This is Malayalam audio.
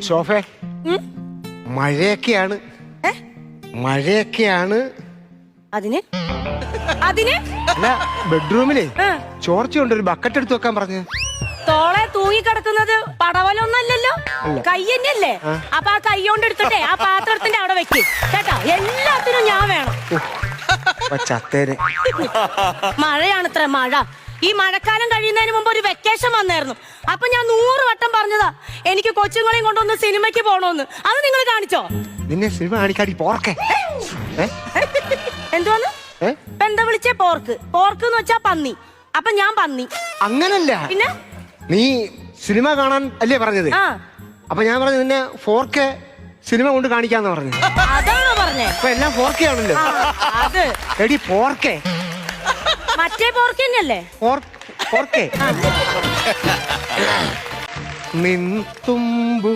സോഫേ മഴയൊക്കെയാണ്. മഴയൊക്കെയാണ്. അതിന് അതിന് അല്ല ബെഡ്റൂമിലെ ചോർച്ചയുണ്ട്, ഒരു ബക്കറ്റ് എടുത്ത് വെക്കാൻ പറഞ്ഞു. തോളെ തൂങ്ങി കിടക്കുന്നത് പടവലൊന്നല്ലല്ലോ, കൈ തന്നെയല്ലേ. അപ്പൊ ആ കൈ കൊണ്ട് എടുത്തിട്ടേ ആ പാത്രത്തിന്റെ അവിടെ വെക്ക് കേട്ടോ. എല്ലാത്തിനും ഞാൻ വേണം. ചത്തേനെ. മഴയാണത്രേ മഴ. ഈ മഴക്കാലം കഴിയുന്നതിന് മുമ്പ് ഒരു വെക്കേഷൻ വന്നായിരുന്നു. അപ്പൊ ഞാൻ 100 വട്ടം പറഞ്ഞതാ എനിക്ക് കൊച്ചുങ്ങളെയും കൊണ്ടൊന്ന് സിനിമയ്ക്ക് പോണോന്ന്. അത് നിങ്ങൾ കാണിച്ചോ? നിന്നെ സിനിമ കാണിക്കാടി പോർക്കെ. എന്തോന്ന് എന്താ വിളിച്ചേ? പോർക്ക്. പോർക്ക് എന്ന് വെച്ചാ പന്നി. അപ്പൊ ഞാൻ പന്നി. അങ്ങനല്ല, പിന്നെ നീ സിനിമ കാണാൻ അല്ലേ പറഞ്ഞത്? അപ്പൊ ഞാൻ പറഞ്ഞു നിന്നെ 4K സിനിമ കൊണ്ട് കാണിക്കാന്ന് പറഞ്ഞു. അതാണോ പറഞ്ഞേ? അപ്പൊ എല്ലാം 4K ആണല്ലോ. അത് എടി 4K. മറ്റേ പോർക്ക് തന്നെയല്ലേ? 4K. നിൻ തുമ്പു